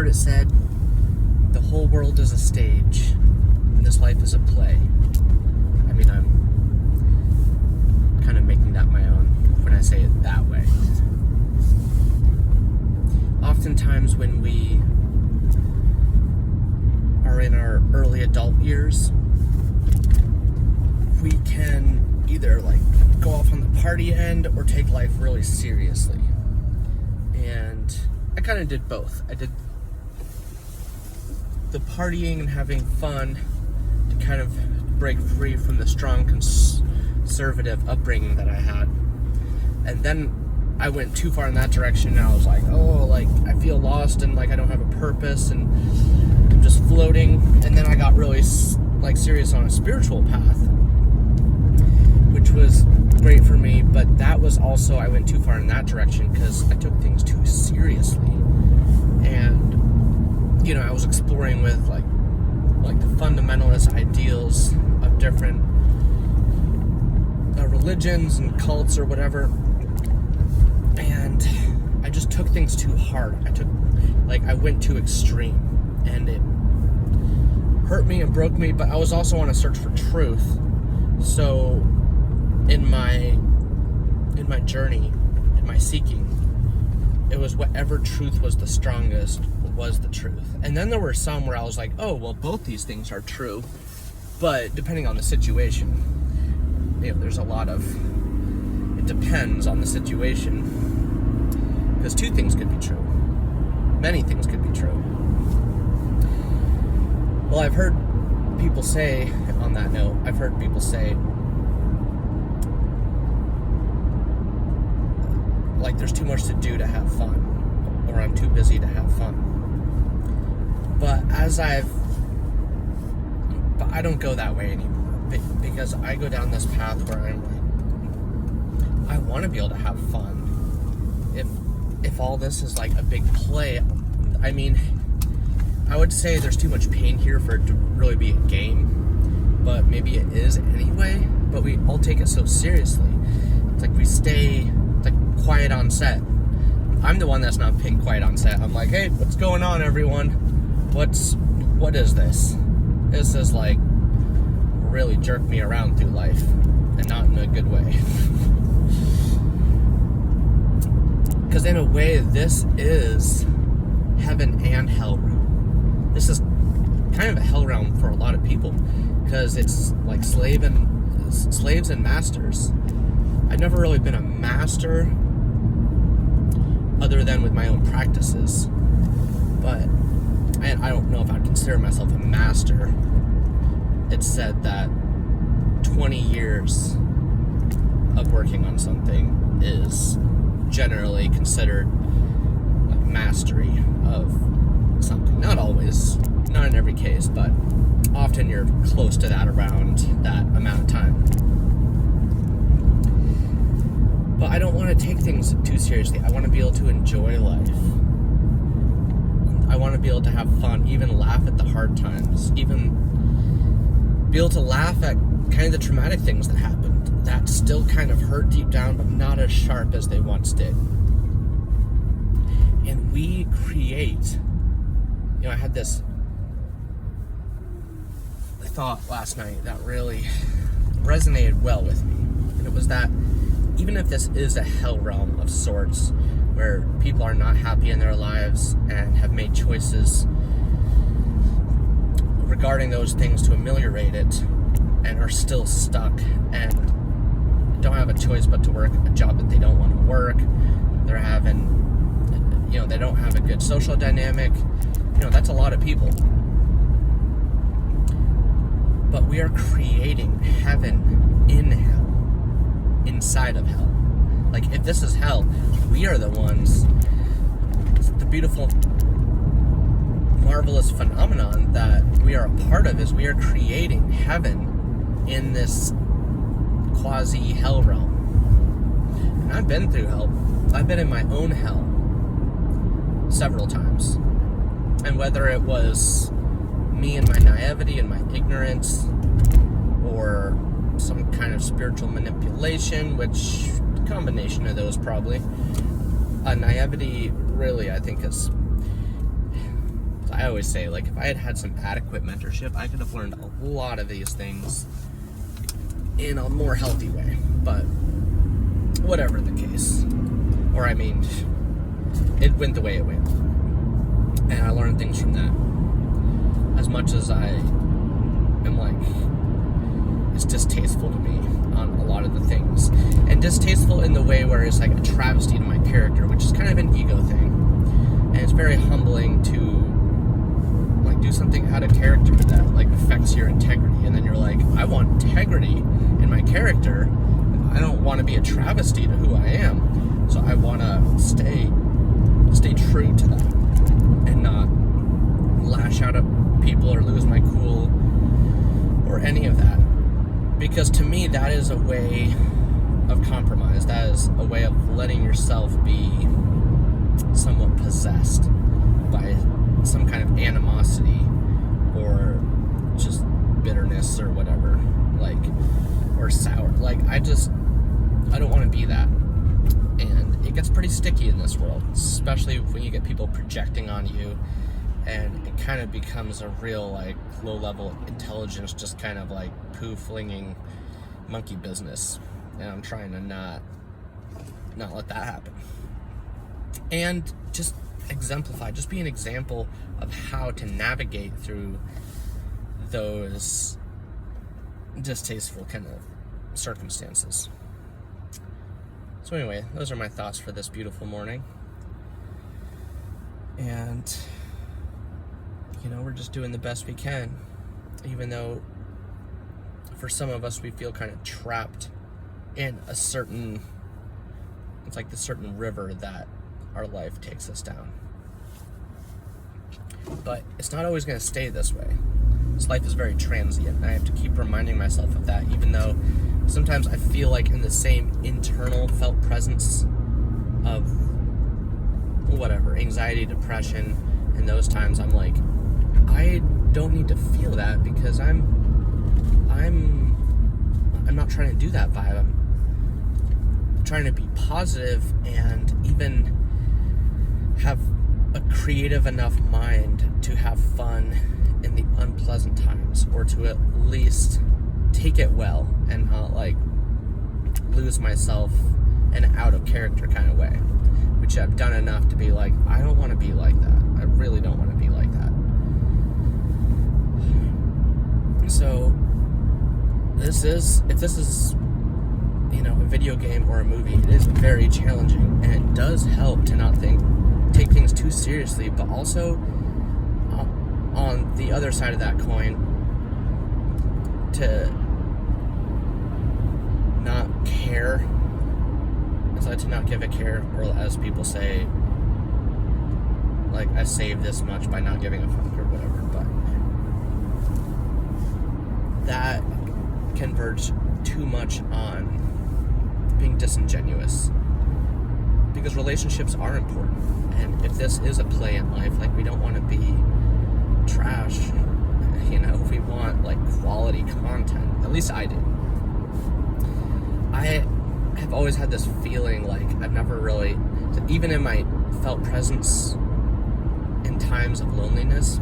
heard it said, the whole world is a stage, and this life is a play. I mean, I'm kind of making that my own when I say it that way. Oftentimes when we are in our early adult years, we can either go off on the party end or take life really seriously. And I kind of did both. I did the partying and having fun to kind of break free from the strong conservative upbringing that I had. And then I went too far in that direction, and I was like, I feel lost, and I don't have a purpose, and I'm just floating. And then I got really serious on a spiritual path, which was great for me, but that was also, I went too far in that direction because I took things too seriously. And I was exploring with the fundamentalist ideals of different religions and cults or whatever, and I just took things too hard. I went too extreme, and it hurt me and broke me, but I was also on a search for truth. So in my journey, in my seeking, it was whatever truth was the strongest was the truth. And then there were some where I was like, both these things are true, but depending on the situation, there's a lot of, it depends on the situation, because two things could be true. Many things could be true. Well, I've heard people say, on that note, there's too much to do to have fun, or I'm too busy to have fun. But I don't go that way anymore, because I go down this path where I want to be able to have fun. If all this is a big play, I mean, I would say there's too much pain here for it to really be a game, but maybe it is anyway, but we all take it so seriously. It's we stay quiet on set. I'm the one that's not being quiet on set. I'm hey, what's going on, everyone? What is this? This is really jerk me around through life, and not in a good way. Because in a way, this is heaven and hell realm. This is kind of a hell realm for a lot of people, because it's slaves and masters. I've never really been a master other than with my own practices, but I don't know if I'd consider myself a master. It's said that 20 years of working on something is generally considered mastery of something. Not always, not in every case, but often you're close to that around that amount of time. But I don't want to take things too seriously. I want to be able to enjoy life. I want to be able to have fun, even laugh at the hard times, even be able to laugh at kind of the traumatic things that happened that still kind of hurt deep down, but not as sharp as they once did. And we create, I had this thought last night that really resonated well with me. And it was that even if this is a hell realm of sorts, where people are not happy in their lives and have made choices regarding those things to ameliorate it, and are still stuck and don't have a choice but to work a job that they don't want to work, they're having, they don't have a good social dynamic, that's a lot of people. But we are creating heaven in hell, inside of hell. If this is hell, we are the ones. The beautiful, marvelous phenomenon that we are a part of is we are creating heaven in this quasi hell realm. And I've been through hell. I've been in my own hell several times. And whether it was me and my naivety and my ignorance, or some kind of spiritual manipulation, which combination of those probably. Naivety really, I think, is always say, like, if I had had some adequate mentorship, I could have learned a lot of these things in a more healthy way. But whatever the case, or I mean, it went the way it went, and I learned things from that. As much as I am like, it's distasteful to me on a lot of the things, and distasteful in the way where it's like a travesty to my character, which is kind of an ego thing, and it's very humbling to like do something out of character that like affects your integrity, and then you're like, I want integrity in my character. I don't want to be a travesty to who I am, so I want to stay true to that and not lash out at people or lose my cool or any of that, because to me that is a way of compromise. That is a way of letting yourself be somewhat possessed by some kind of animosity or just bitterness or whatever, like, or sour. Like, I don't want to be that. And it gets pretty sticky in this world, especially when you get people projecting on you, and it kind of becomes a real, like, low-level intelligence, just kind of like poo-flinging monkey business. And I'm trying to not let that happen. And just exemplify, just be an example of how to navigate through those distasteful kind of circumstances. So anyway, those are my thoughts for this beautiful morning. And, you know, we're just doing the best we can, even though for some of us we feel kind of trapped in a certain, it's like the certain river that our life takes us down. But it's not always going to stay this way. This life is very transient, and I have to keep reminding myself of that, even though sometimes I feel like in the same internal felt presence of whatever, anxiety, depression, in those times I'm like, I don't need to feel that, because I'm not trying to do that vibe. I'm trying to be positive and even have a creative enough mind to have fun in the unpleasant times, or to at least take it well and not like lose myself in an out of character kind of way, which I've done enough to be like, I don't want to be like that. I really don't want to be like that. So if this is, you know, a video game or a movie, it is very challenging, and it does help to not take things too seriously, but also on the other side of that coin, to not care. It's like to not give a care, or as people say, like, I saved this much by not giving a fuck or whatever, but that converges too much on being disingenuous, because relationships are important, and if this is a play in life, like, we don't want to be trash, you know, we want like quality content. At least I do. I have always had this feeling like I've never really, even in my felt presence in times of loneliness,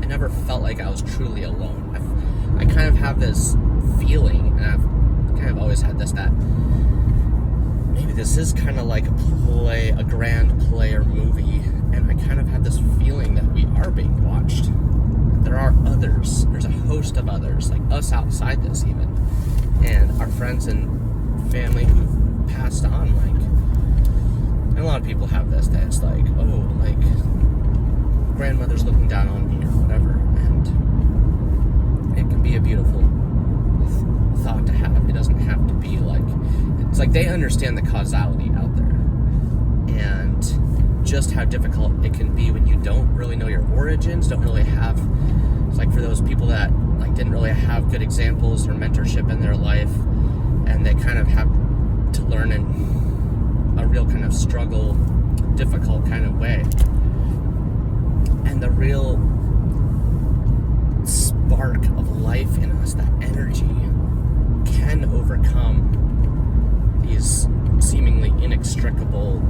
I never felt like I was truly alone. I kind of have this feeling, and I've kind of always had this, that maybe this is kind of like a play, a grand play or movie, and I kind of have this feeling that we are being watched. There are others. There's a host of others, like us outside this even, and our friends and family who've passed on, like, and a lot of people have this, that it's like, oh, like, grandmother's looking down on me or whatever, and it can be a beautiful thought to have. It doesn't have to be like, it's like they understand the causality out there, and just how difficult it can be when you don't really know your origins, don't really have, it's like for those people that like didn't really have good examples or mentorship in their life, and they kind of have to learn in a real kind of struggle, difficult kind of way. And the real spark of life in us, that energy, can overcome these seemingly inextricable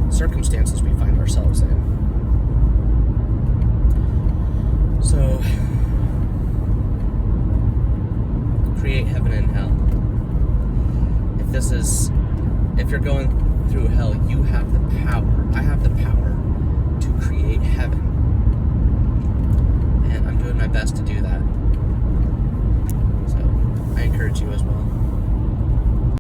circumstances we find ourselves in. create heaven and hell. If you're going through hell, you have the power. I have the power to create heaven. And I'm doing my best to do that.